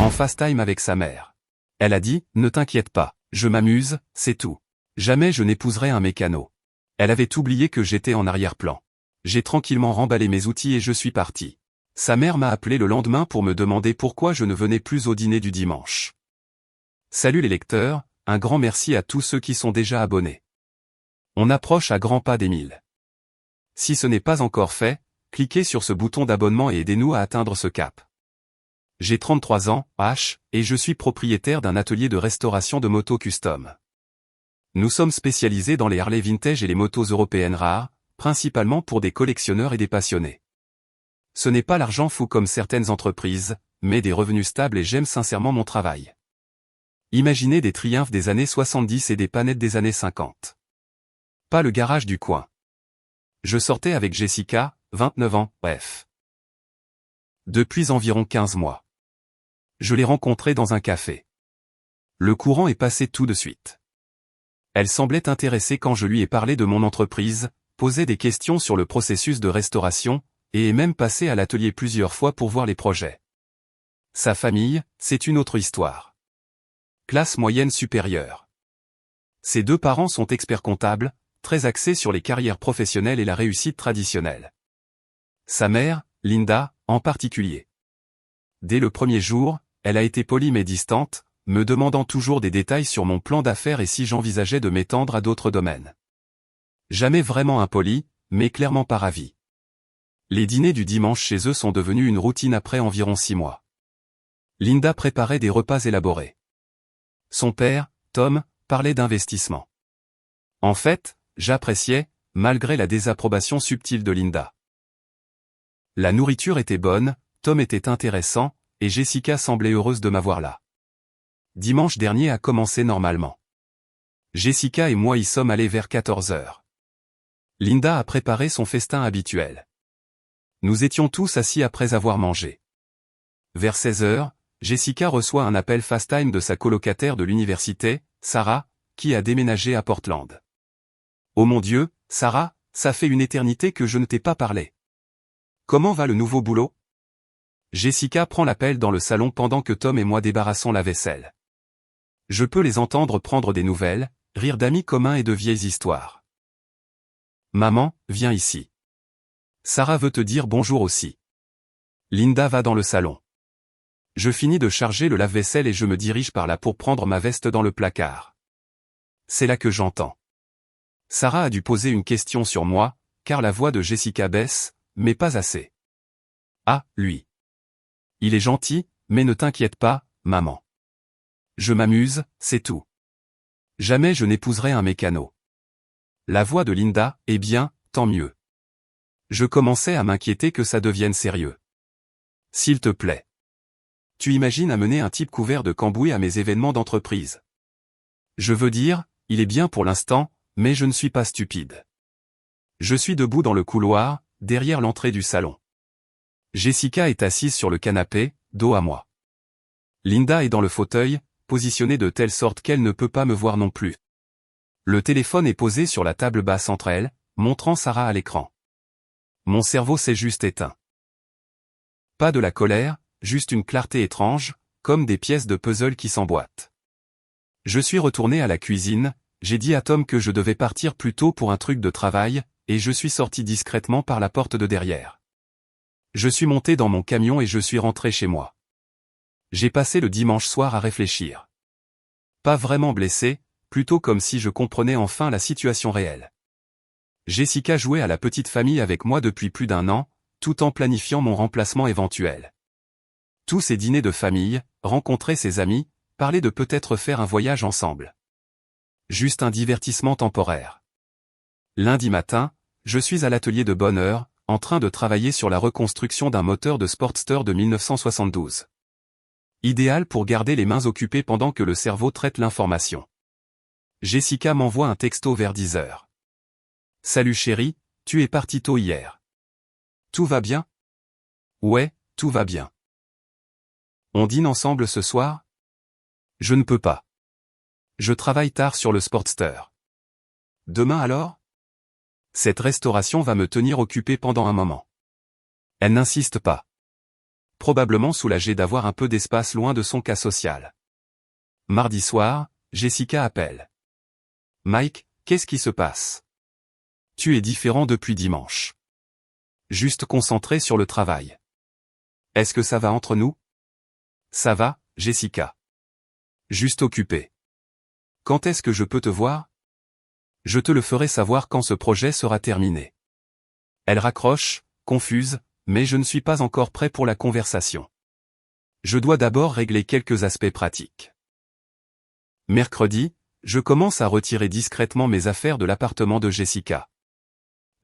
en FaceTime avec sa mère. Elle a dit, ne t'inquiète pas, je m'amuse, c'est tout. Jamais je n'épouserai un mécano. Elle avait oublié que j'étais en arrière-plan. J'ai tranquillement remballé mes outils et je suis parti. Sa mère m'a appelé le lendemain pour me demander pourquoi je ne venais plus au dîner du dimanche. Salut les lecteurs, un grand merci à tous ceux qui sont déjà abonnés. On approche à grands pas des 1000. Si ce n'est pas encore fait, cliquez sur ce bouton d'abonnement et aidez-nous à atteindre ce cap. J'ai 33 ans, et je suis propriétaire d'un atelier de restauration de motos custom. Nous sommes spécialisés dans les Harley vintage et les motos européennes rares, principalement pour des collectionneurs et des passionnés. Ce n'est pas l'argent fou comme certaines entreprises, mais des revenus stables et j'aime sincèrement mon travail. Imaginez des Triumph des années 70 et des Panettes des années 50. Pas le garage du coin. Je sortais avec Jessica, 29 ans, bref. Depuis environ 15 mois. Je l'ai rencontrée dans un café. Le courant est passé tout de suite. Elle semblait intéressée quand je lui ai parlé de mon entreprise, posé des questions sur le processus de restauration, et est même passée à l'atelier plusieurs fois pour voir les projets. Sa famille, c'est une autre histoire. Classe moyenne supérieure. Ses deux parents sont experts comptables, très axés sur les carrières professionnelles et la réussite traditionnelle. Sa mère, Linda, en particulier. Dès le premier jour, elle a été polie mais distante, me demandant toujours des détails sur mon plan d'affaires et si j'envisageais de m'étendre à d'autres domaines. Jamais vraiment impolie, mais clairement pas ravie. Les dîners du dimanche chez eux sont devenus une routine après environ 6 mois. Linda préparait des repas élaborés. Son père, Tom, parlait d'investissement. En fait, j'appréciais, malgré la désapprobation subtile de Linda. La nourriture était bonne, Tom était intéressant, et Jessica semblait heureuse de m'avoir là. Dimanche dernier a commencé normalement. Jessica et moi y sommes allés vers 14 heures. Linda a préparé son festin habituel. Nous étions tous assis après avoir mangé. Vers 16 heures, Jessica reçoit un appel FaceTime de sa colocataire de l'université, Sarah, qui a déménagé à Portland. Oh mon Dieu, Sarah, ça fait une éternité que je ne t'ai pas parlé. Comment va le nouveau boulot? Jessica prend l'appel dans le salon pendant que Tom et moi débarrassons la vaisselle. Je peux les entendre prendre des nouvelles, rire d'amis communs et de vieilles histoires. Maman, viens ici. Sarah veut te dire bonjour aussi. Linda va dans le salon. Je finis de charger le lave-vaisselle et je me dirige par là pour prendre ma veste dans le placard. C'est là que j'entends. Sarah a dû poser une question sur moi, car la voix de Jessica baisse, mais pas assez. Ah, lui. Il est gentil, mais ne t'inquiète pas, maman. Je m'amuse, c'est tout. Jamais je n'épouserai un mécano. La voix de Linda, eh bien, tant mieux. Je commençais à m'inquiéter que ça devienne sérieux. S'il te plaît. Tu imagines amener un type couvert de cambouis à mes événements d'entreprise? Je veux dire, il est bien pour l'instant, mais je ne suis pas stupide. Je suis debout dans le couloir, derrière l'entrée du salon. Jessica est assise sur le canapé, dos à moi. Linda est dans le fauteuil, positionnée de telle sorte qu'elle ne peut pas me voir non plus. Le téléphone est posé sur la table basse entre elles, montrant Sarah à l'écran. Mon cerveau s'est juste éteint. Pas de la colère, juste une clarté étrange, comme des pièces de puzzle qui s'emboîtent. Je suis retourné à la cuisine, j'ai dit à Tom que je devais partir plus tôt pour un truc de travail, et je suis sorti discrètement par la porte de derrière. Je suis monté dans mon camion et je suis rentré chez moi. J'ai passé le dimanche soir à réfléchir. Pas vraiment blessé, plutôt comme si je comprenais enfin la situation réelle. Jessica jouait à la petite famille avec moi depuis plus d'1 an, tout en planifiant mon remplacement éventuel. Tous ces dîners de famille, rencontrer ses amis, parler de peut-être faire un voyage ensemble. Juste un divertissement temporaire. Lundi matin, je suis à l'atelier de bonne heure, en train de travailler sur la reconstruction d'un moteur de Sportster de 1972. Idéal pour garder les mains occupées pendant que le cerveau traite l'information. Jessica m'envoie un texto vers 10 heures. Salut chérie, tu es parti tôt hier. Tout va bien? Ouais, tout va bien. On dîne ensemble ce soir? Je ne peux pas. Je travaille tard sur le Sportster. Demain alors? Cette restauration va me tenir occupé pendant un moment. Elle n'insiste pas. probablement soulagée d'avoir un peu d'espace loin de son cas social. Mardi soir, Jessica appelle. Mike, qu'est-ce qui se passe? Tu es différent depuis dimanche. Juste concentré sur le travail. Est-ce que ça va entre nous? Ça va, Jessica. Juste occupé. Quand est-ce que je peux te voir? Je te le ferai savoir quand ce projet sera terminé. Elle raccroche, confuse, mais je ne suis pas encore prêt pour la conversation. Je dois d'abord régler quelques aspects pratiques. Mercredi, je commence à retirer discrètement mes affaires de l'appartement de Jessica.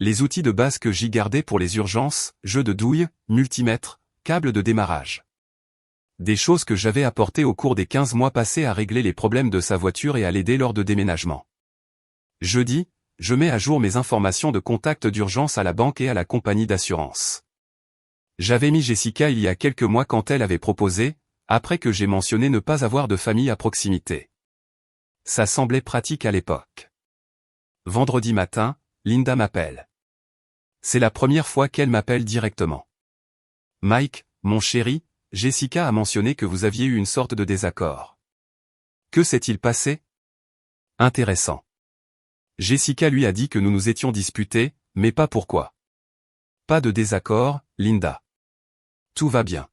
Les outils de base que j'y gardais pour les urgences, jeux de douille, multimètre, câble de démarrage. Des choses que j'avais apportées au cours des 15 mois passés à régler les problèmes de sa voiture et à l'aider lors de déménagement. Jeudi, je mets à jour mes informations de contact d'urgence à la banque et à la compagnie d'assurance. J'avais mis Jessica il y a quelques mois quand elle avait proposé, après que j'ai mentionné ne pas avoir de famille à proximité. Ça semblait pratique à l'époque. Vendredi matin, Linda m'appelle. C'est la première fois qu'elle m'appelle directement. Mike, mon chéri, Jessica a mentionné que vous aviez eu une sorte de désaccord. Que s'est-il passé? Intéressant. Jessica lui a dit que nous nous étions disputés, mais pas pourquoi. Pas de désaccord, Linda. Tout va bien.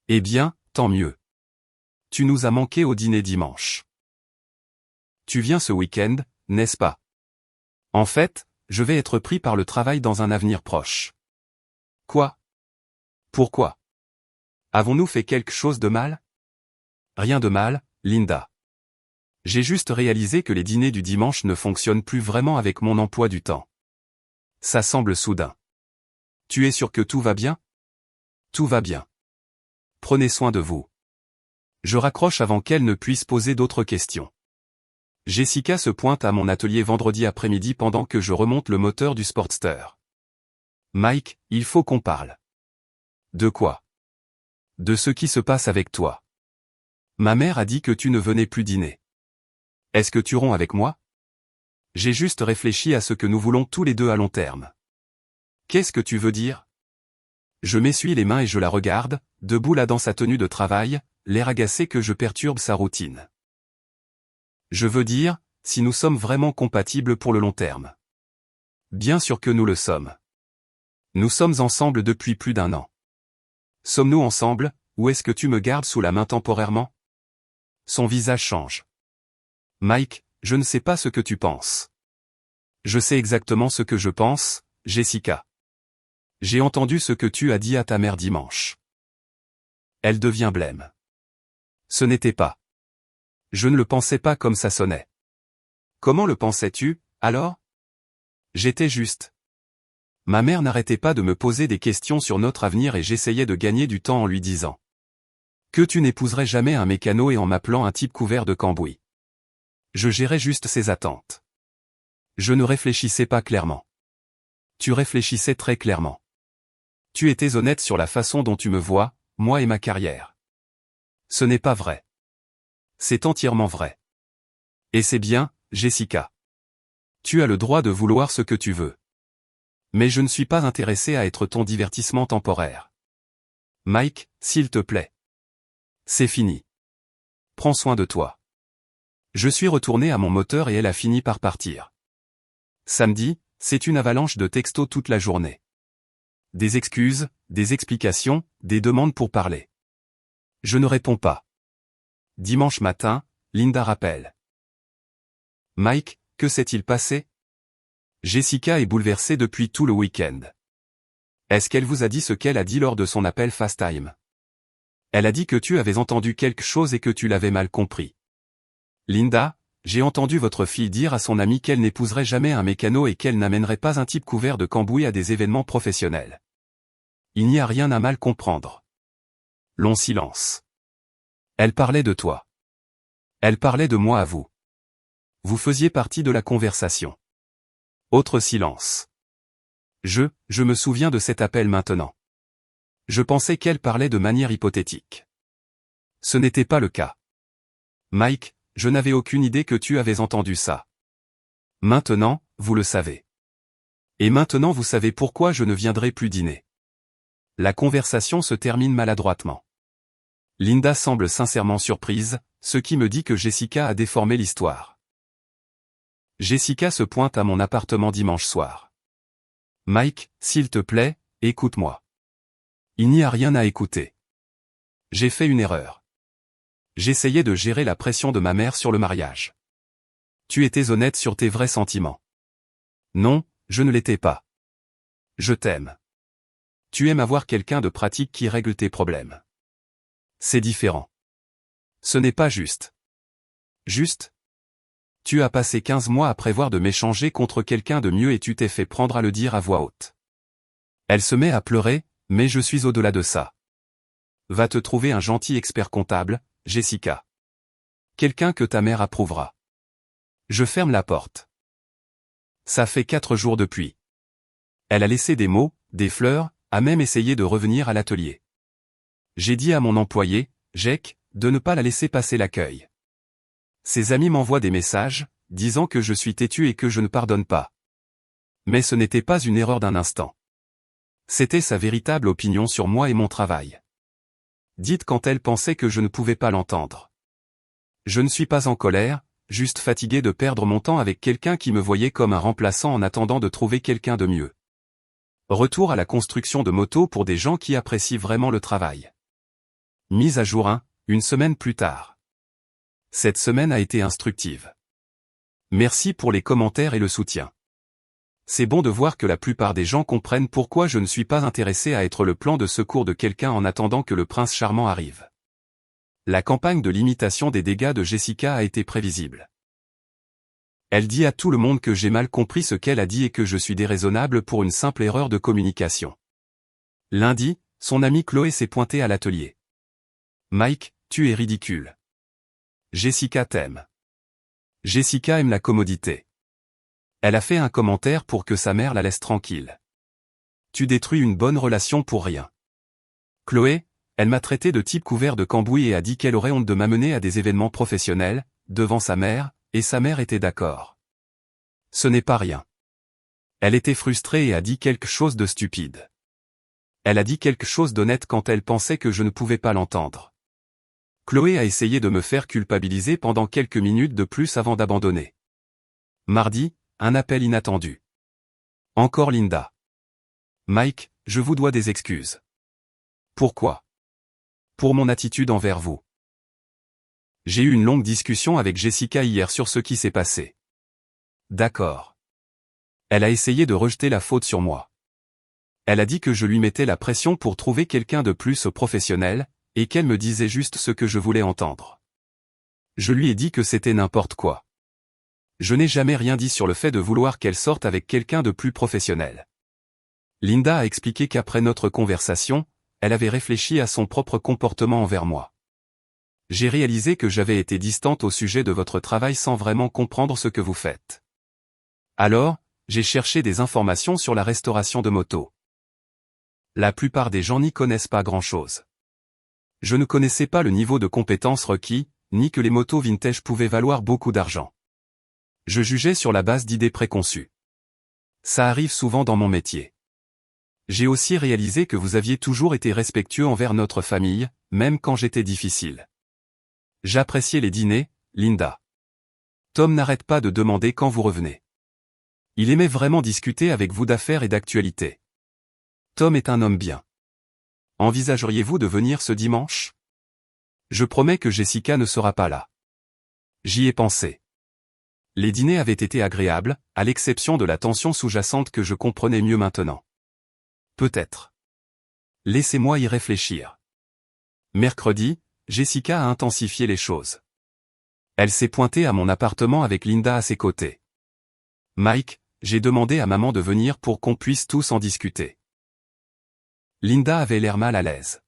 Eh bien, tant mieux. Tu nous as manqué au dîner dimanche. Tu viens ce week-end, n'est-ce pas? En fait, je vais être pris par le travail dans un avenir proche. Quoi? Pourquoi? Avons-nous fait quelque chose de mal? Rien de mal, Linda. J'ai juste réalisé que les dîners du dimanche ne fonctionnent plus vraiment avec mon emploi du temps. Ça semble soudain. Tu es sûr que tout va bien? Tout va bien. Prenez soin de vous. Je raccroche avant qu'elle ne puisse poser d'autres questions. Jessica se pointe à mon atelier vendredi après-midi pendant que je remonte le moteur du Sportster. Mike, il faut qu'on parle. De quoi? De ce qui se passe avec toi. Ma mère a dit que tu ne venais plus dîner. Est-ce que tu romps avec moi? J'ai juste réfléchi à ce que nous voulons tous les deux à long terme. Qu'est-ce que tu veux dire? Je m'essuie les mains et je la regarde, debout là dans sa tenue de travail, l'air agacé que je perturbe sa routine. Je veux dire, si nous sommes vraiment compatibles pour le long terme. Bien sûr que nous le sommes. Nous sommes ensemble depuis plus d'1 an. Sommes-nous ensemble, ou est-ce que tu me gardes sous la main temporairement? Son visage change. Mike, je ne sais pas ce que tu penses. Je sais exactement ce que je pense, Jessica. J'ai entendu ce que tu as dit à ta mère dimanche. Elle devient blême. Ce n'était pas. Je ne le pensais pas comme ça sonnait. Comment le pensais-tu, alors? J'étais juste. Ma mère n'arrêtait pas de me poser des questions sur notre avenir et j'essayais de gagner du temps en lui disant que tu n'épouserais jamais un mécano et en m'appelant un type couvert de cambouis. Je gérais juste ses attentes. Je ne réfléchissais pas clairement. Tu réfléchissais très clairement. Tu étais honnête sur la façon dont tu me vois, moi et ma carrière. Ce n'est pas vrai. C'est entièrement vrai. Et c'est bien, Jessica. Tu as le droit de vouloir ce que tu veux. Mais je ne suis pas intéressé à être ton divertissement temporaire. Mike, s'il te plaît. C'est fini. Prends soin de toi. Je suis retourné à mon moteur et elle a fini par partir. Samedi, c'est une avalanche de textos toute la journée. Des excuses, des explications, des demandes pour parler. Je ne réponds pas. Dimanche matin, Linda rappelle. Mike, que s'est-il passé? Jessica est bouleversée depuis tout le week-end. Est-ce qu'elle vous a dit ce qu'elle a dit lors de son appel FaceTime? Elle a dit que tu avais entendu quelque chose et que tu l'avais mal compris. Linda, j'ai entendu votre fille dire à son amie qu'elle n'épouserait jamais un mécano et qu'elle n'amènerait pas un type couvert de cambouis à des événements professionnels. Il n'y a rien à mal comprendre. Long silence. Elle parlait de toi. Elle parlait de moi à vous. Vous faisiez partie de la conversation. Autre silence. Je me souviens de cet appel maintenant. Je pensais qu'elle parlait de manière hypothétique. Ce n'était pas le cas. Mike, je n'avais aucune idée que tu avais entendu ça. Maintenant, vous le savez. Et maintenant vous savez pourquoi je ne viendrai plus dîner. La conversation se termine maladroitement. Linda semble sincèrement surprise, ce qui me dit que Jessica a déformé l'histoire. Jessica se pointe à mon appartement dimanche soir. Mike, s'il te plaît, écoute-moi. Il n'y a rien à écouter. J'ai fait une erreur. J'essayais de gérer la pression de ma mère sur le mariage. Tu étais honnête sur tes vrais sentiments. Non, je ne l'étais pas. Je t'aime. Tu aimes avoir quelqu'un de pratique qui règle tes problèmes. C'est différent. Ce n'est pas juste. Juste? Tu as passé 15 mois à prévoir de m'échanger contre quelqu'un de mieux et tu t'es fait prendre à le dire à voix haute. Elle se met à pleurer, mais je suis au-delà de ça. Va te trouver un gentil expert comptable, Jessica. Quelqu'un que ta mère approuvera. Je ferme la porte. Ça fait 4 jours depuis. Elle a laissé des mots, des fleurs, a même essayé de revenir à l'atelier. J'ai dit à mon employé, Jake, de ne pas la laisser passer l'accueil. Ses amis m'envoient des messages, disant que je suis têtu et que je ne pardonne pas. Mais ce n'était pas une erreur d'un instant. C'était sa véritable opinion sur moi et mon travail. Dites quand elle pensait que je ne pouvais pas l'entendre. Je ne suis pas en colère, juste fatigué de perdre mon temps avec quelqu'un qui me voyait comme un remplaçant en attendant de trouver quelqu'un de mieux. Retour à la construction de motos pour des gens qui apprécient vraiment le travail. Mise à jour 1, une semaine plus tard. Cette semaine a été instructive. Merci pour les commentaires et le soutien. C'est bon de voir que la plupart des gens comprennent pourquoi je ne suis pas intéressé à être le plan de secours de quelqu'un en attendant que le prince charmant arrive. La campagne de limitation des dégâts de Jessica a été prévisible. Elle dit à tout le monde que j'ai mal compris ce qu'elle a dit et que je suis déraisonnable pour une simple erreur de communication. Lundi, son amie Chloé s'est pointée à l'atelier. Mike, tu es ridicule. Jessica t'aime. Jessica aime la commodité. Elle a fait un commentaire pour que sa mère la laisse tranquille. Tu détruis une bonne relation pour rien. Chloé, elle m'a traité de type couvert de cambouis et a dit qu'elle aurait honte de m'amener à des événements professionnels, devant sa mère, et sa mère était d'accord. Ce n'est pas rien. Elle était frustrée et a dit quelque chose de stupide. Elle a dit quelque chose d'honnête quand elle pensait que je ne pouvais pas l'entendre. Chloé a essayé de me faire culpabiliser pendant quelques minutes de plus avant d'abandonner. Mardi, un appel inattendu. Encore Linda. Mike, je vous dois des excuses. Pourquoi? Pour mon attitude envers vous. J'ai eu une longue discussion avec Jessica hier sur ce qui s'est passé. D'accord. Elle a essayé de rejeter la faute sur moi. Elle a dit que je lui mettais la pression pour trouver quelqu'un de plus professionnel, et qu'elle me disait juste ce que je voulais entendre. Je lui ai dit que c'était n'importe quoi. Je n'ai jamais rien dit sur le fait de vouloir qu'elle sorte avec quelqu'un de plus professionnel. Linda a expliqué qu'après notre conversation, elle avait réfléchi à son propre comportement envers moi. J'ai réalisé que j'avais été distante au sujet de votre travail sans vraiment comprendre ce que vous faites. Alors, j'ai cherché des informations sur la restauration de motos. La plupart des gens n'y connaissent pas grand-chose. Je ne connaissais pas le niveau de compétences requis, ni que les motos vintage pouvaient valoir beaucoup d'argent. Je jugeais sur la base d'idées préconçues. Ça arrive souvent dans mon métier. J'ai aussi réalisé que vous aviez toujours été respectueux envers notre famille, même quand j'étais difficile. J'appréciais les dîners, Linda. Tom n'arrête pas de demander quand vous revenez. Il aimait vraiment discuter avec vous d'affaires et d'actualité. Tom est un homme bien. Envisageriez-vous de venir ce dimanche? Je promets que Jessica ne sera pas là. J'y ai pensé. Les dîners avaient été agréables, à l'exception de la tension sous-jacente que je comprenais mieux maintenant. Peut-être. Laissez-moi y réfléchir. Mercredi, Jessica a intensifié les choses. Elle s'est pointée à mon appartement avec Linda à ses côtés. Mike, j'ai demandé à maman de venir pour qu'on puisse tous en discuter. Linda avait l'air mal à l'aise.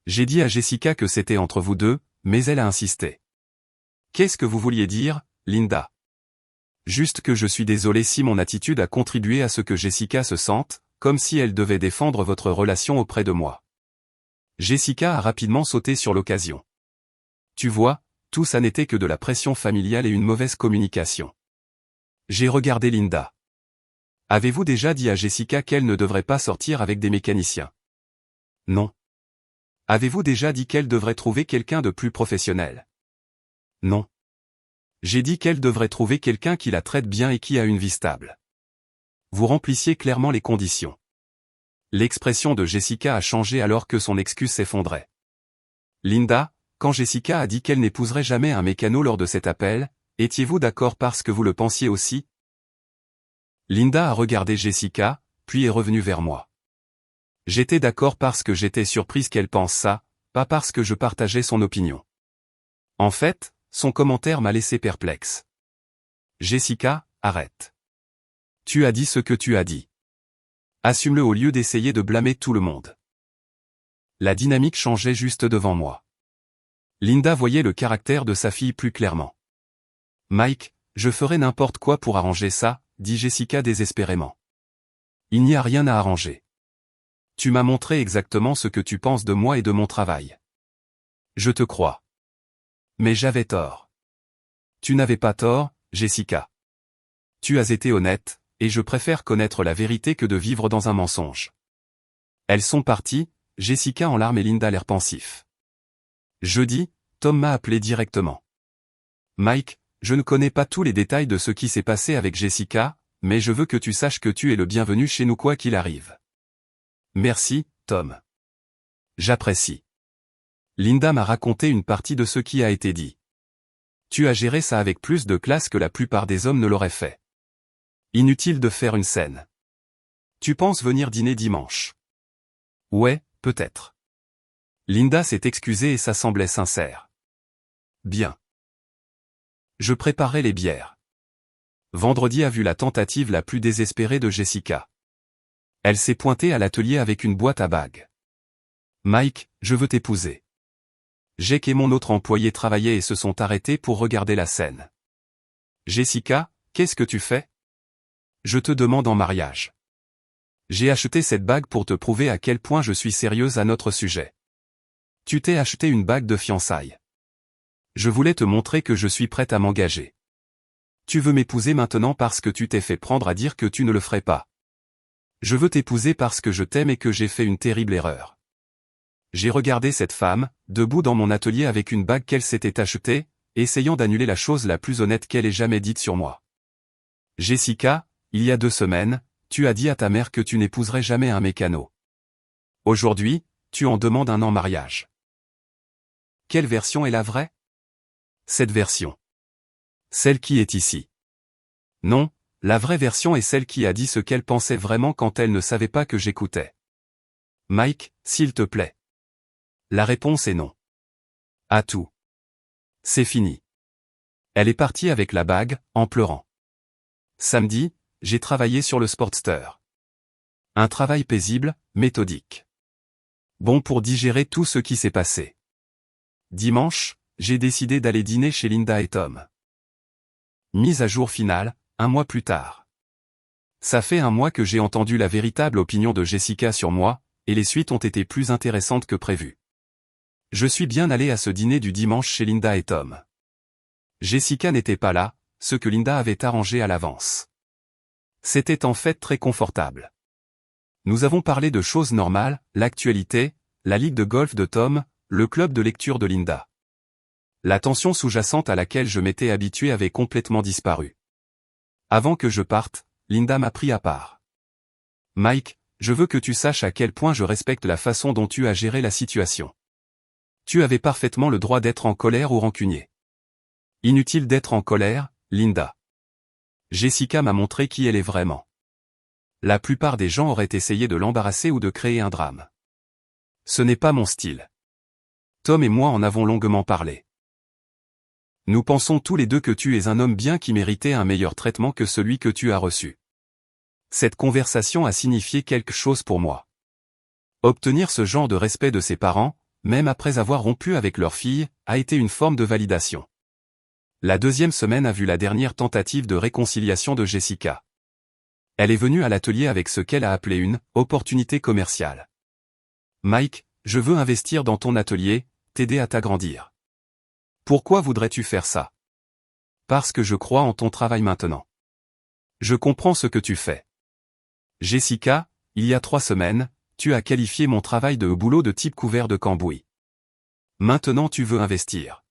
J'ai dit à Jessica que c'était entre vous deux, mais elle a insisté. Qu'est-ce que vous vouliez dire, Linda? Juste que je suis désolé si mon attitude a contribué à ce que Jessica se sente, comme si elle devait défendre votre relation auprès de moi. Jessica a rapidement sauté sur l'occasion. Tu vois, tout ça n'était que de la pression familiale et une mauvaise communication. J'ai regardé Linda. Avez-vous déjà dit à Jessica qu'elle ne devrait pas sortir avec des mécaniciens? Non. Avez-vous déjà dit qu'elle devrait trouver quelqu'un de plus professionnel? Non. J'ai dit qu'elle devrait trouver quelqu'un qui la traite bien et qui a une vie stable. Vous remplissiez clairement les conditions. L'expression de Jessica a changé alors que son excuse s'effondrait. Linda, quand Jessica a dit qu'elle n'épouserait jamais un mécano lors de cet appel, étiez-vous d'accord parce que vous le pensiez aussi? Linda a regardé Jessica, puis est revenue vers moi. J'étais d'accord parce que j'étais surprise qu'elle pense ça, pas parce que je partageais son opinion. En fait, son commentaire m'a laissé perplexe. Jessica, arrête. Tu as dit ce que tu as dit. Assume-le au lieu d'essayer de blâmer tout le monde. La dynamique changeait juste devant moi. Linda voyait le caractère de sa fille plus clairement. Mike, je ferai n'importe quoi pour arranger ça, dit Jessica désespérément. Il n'y a rien à arranger. Tu m'as montré exactement ce que tu penses de moi et de mon travail. Je te crois. Mais j'avais tort. Tu n'avais pas tort, Jessica. Tu as été honnête, et je préfère connaître la vérité que de vivre dans un mensonge. Elles sont parties, Jessica en larmes et Linda l'air pensif. Jeudi, Tom m'a appelé directement. Mike, je ne connais pas tous les détails de ce qui s'est passé avec Jessica, mais je veux que tu saches que tu es le bienvenu chez nous quoi qu'il arrive. Merci, Tom. J'apprécie. Linda m'a raconté une partie de ce qui a été dit. Tu as géré ça avec plus de classe que la plupart des hommes ne l'auraient fait. Inutile de faire une scène. Tu penses venir dîner dimanche? Ouais, peut-être. Linda s'est excusée et ça semblait sincère. Bien. Je préparais les bières. Vendredi a vu la tentative la plus désespérée de Jessica. Elle s'est pointée à l'atelier avec une boîte à bagues. Mike, je veux t'épouser. Jake et mon autre employé travaillaient et se sont arrêtés pour regarder la scène. Jessica, qu'est-ce que tu fais? Je te demande en mariage. J'ai acheté cette bague pour te prouver à quel point je suis sérieuse à notre sujet. Tu t'es acheté une bague de fiançailles. Je voulais te montrer que je suis prête à m'engager. Tu veux m'épouser maintenant parce que tu t'es fait prendre à dire que tu ne le ferais pas. Je veux t'épouser parce que je t'aime et que j'ai fait une terrible erreur. J'ai regardé cette femme, debout dans mon atelier avec une bague qu'elle s'était achetée, essayant d'annuler la chose la plus honnête qu'elle ait jamais dite sur moi. Jessica, il y a 2 semaines, tu as dit à ta mère que tu n'épouserais jamais un mécano. Aujourd'hui, tu en demandes un en mariage. Quelle version est la vraie? Cette version. Celle qui est ici. Non, la vraie version est celle qui a dit ce qu'elle pensait vraiment quand elle ne savait pas que j'écoutais. Mike, s'il te plaît. La réponse est non. À tout. C'est fini. Elle est partie avec la bague, en pleurant. Samedi, j'ai travaillé sur le Sportster. Un travail paisible, méthodique. Bon pour digérer tout ce qui s'est passé. Dimanche, j'ai décidé d'aller dîner chez Linda et Tom. Mise à jour finale, 1 mois plus tard. Ça fait 1 mois que j'ai entendu la véritable opinion de Jessica sur moi, et les suites ont été plus intéressantes que prévu. Je suis bien allé à ce dîner du dimanche chez Linda et Tom. Jessica n'était pas là, ce que Linda avait arrangé à l'avance. C'était en fait très confortable. Nous avons parlé de choses normales, l'actualité, la ligue de golf de Tom, le club de lecture de Linda. La tension sous-jacente à laquelle je m'étais habitué avait complètement disparu. Avant que je parte, Linda m'a pris à part. Mike, je veux que tu saches à quel point je respecte la façon dont tu as géré la situation. Tu avais parfaitement le droit d'être en colère ou rancunier. Inutile d'être en colère, Linda. Jessica m'a montré qui elle est vraiment. La plupart des gens auraient essayé de l'embarrasser ou de créer un drame. Ce n'est pas mon style. Tom et moi en avons longuement parlé. Nous pensons tous les deux que tu es un homme bien qui méritait un meilleur traitement que celui que tu as reçu. Cette conversation a signifié quelque chose pour moi. Obtenir ce genre de respect de ses parents, même après avoir rompu avec leur fille, a été une forme de validation. La 2e semaine a vu la dernière tentative de réconciliation de Jessica. Elle est venue à l'atelier avec ce qu'elle a appelé une « opportunité commerciale ». Mike, je veux investir dans ton atelier, t'aider à t'agrandir. Pourquoi voudrais-tu faire ça? Parce que je crois en ton travail maintenant. Je comprends ce que tu fais. Jessica, il y a 3 semaines, tu as qualifié mon travail de boulot de type couvert de cambouis. Maintenant tu veux investir.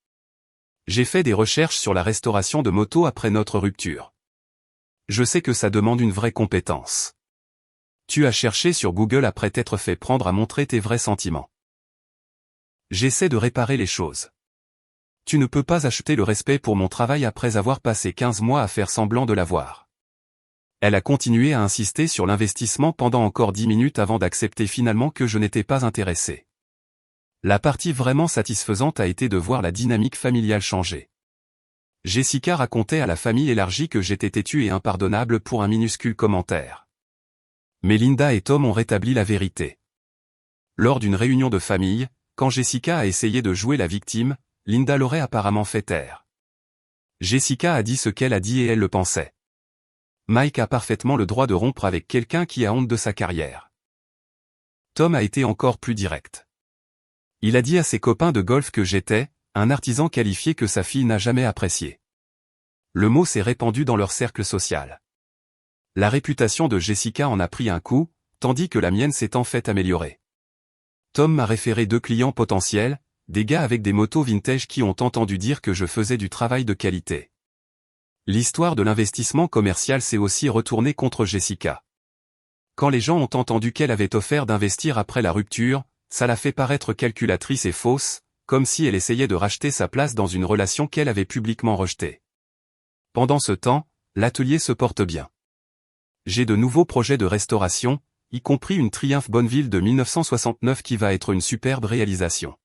J'ai fait des recherches sur la restauration de motos après notre rupture. Je sais que ça demande une vraie compétence. Tu as cherché sur Google après t'être fait prendre à montrer tes vrais sentiments. J'essaie de réparer les choses. Tu ne peux pas acheter le respect pour mon travail après avoir passé 15 mois à faire semblant de l'avoir. Elle a continué à insister sur l'investissement pendant encore 10 minutes avant d'accepter finalement que je n'étais pas intéressé. La partie vraiment satisfaisante a été de voir la dynamique familiale changer. Jessica racontait à la famille élargie que j'étais têtu et impardonnable pour un minuscule commentaire. Mais Linda et Tom ont rétabli la vérité. Lors d'une réunion de famille, quand Jessica a essayé de jouer la victime, Linda l'aurait apparemment fait taire. Jessica a dit ce qu'elle a dit et elle le pensait. Mike a parfaitement le droit de rompre avec quelqu'un qui a honte de sa carrière. Tom a été encore plus direct. Il a dit à ses copains de golf que j'étais un artisan qualifié que sa fille n'a jamais apprécié. Le mot s'est répandu dans leur cercle social. La réputation de Jessica en a pris un coup, tandis que la mienne s'est en fait améliorée. Tom m'a référé 2 clients potentiels, des gars avec des motos vintage qui ont entendu dire que je faisais du travail de qualité. L'histoire de l'investissement commercial s'est aussi retournée contre Jessica. Quand les gens ont entendu qu'elle avait offert d'investir après la rupture, ça l'a fait paraître calculatrice et fausse, comme si elle essayait de racheter sa place dans une relation qu'elle avait publiquement rejetée. Pendant ce temps, l'atelier se porte bien. J'ai de nouveaux projets de restauration, y compris une Triumph Bonneville de 1969 qui va être une superbe réalisation.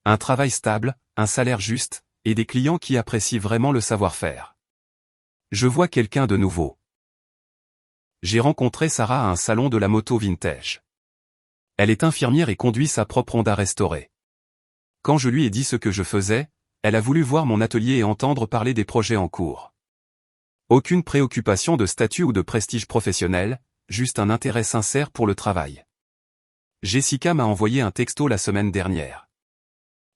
Un travail stable, un salaire juste, et des clients qui apprécient vraiment le savoir-faire. Je vois quelqu'un de nouveau. J'ai rencontré Sarah à un salon de la moto vintage. Elle est infirmière et conduit sa propre Honda restaurée. Quand je lui ai dit ce que je faisais, elle a voulu voir mon atelier et entendre parler des projets en cours. Aucune préoccupation de statut ou de prestige professionnel, juste un intérêt sincère pour le travail. Jessica m'a envoyé un texto la semaine dernière.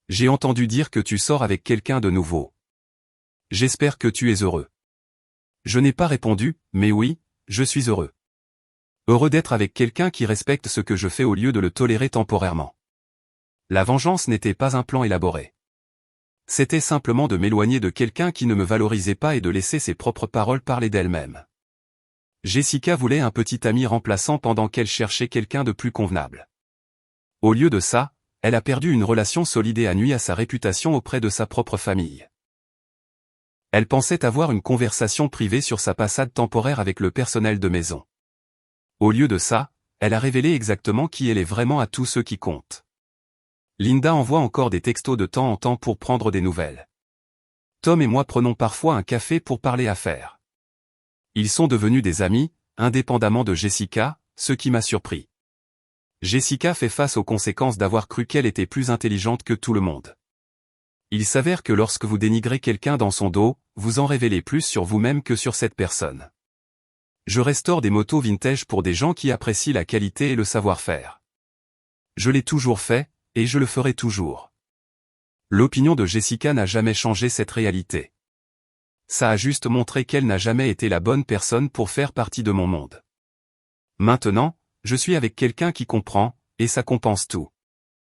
J'ai entendu dire que tu sors avec quelqu'un de nouveau. J'espère que tu es heureux. Je n'ai pas répondu, mais oui, je suis heureux. Heureux d'être avec quelqu'un qui respecte ce que je fais au lieu de le tolérer temporairement. La vengeance n'était pas un plan élaboré. C'était simplement de m'éloigner de quelqu'un qui ne me valorisait pas et de laisser ses propres paroles parler d'elles-mêmes. Jessica voulait un petit ami remplaçant pendant qu'elle cherchait quelqu'un de plus convenable. Au lieu de ça, elle a perdu une relation solide et a nui à sa réputation auprès de sa propre famille. Elle pensait avoir une conversation privée sur sa passade temporaire avec le personnel de maison. Au lieu de ça, elle a révélé exactement qui elle est vraiment à tous ceux qui comptent. Linda envoie encore des textos de temps en temps pour prendre des nouvelles. Tom et moi prenons parfois un café pour parler affaires. Ils sont devenus des amis, indépendamment de Jessica, ce qui m'a surpris. Jessica fait face aux conséquences d'avoir cru qu'elle était plus intelligente que tout le monde. Il s'avère que lorsque vous dénigrez quelqu'un dans son dos, vous en révélez plus sur vous-même que sur cette personne. Je restaure des motos vintage pour des gens qui apprécient la qualité et le savoir-faire. Je l'ai toujours fait, et je le ferai toujours. L'opinion de Jessica n'a jamais changé cette réalité. Ça a juste montré qu'elle n'a jamais été la bonne personne pour faire partie de mon monde. Maintenant, je suis avec quelqu'un qui comprend, et ça compense tout.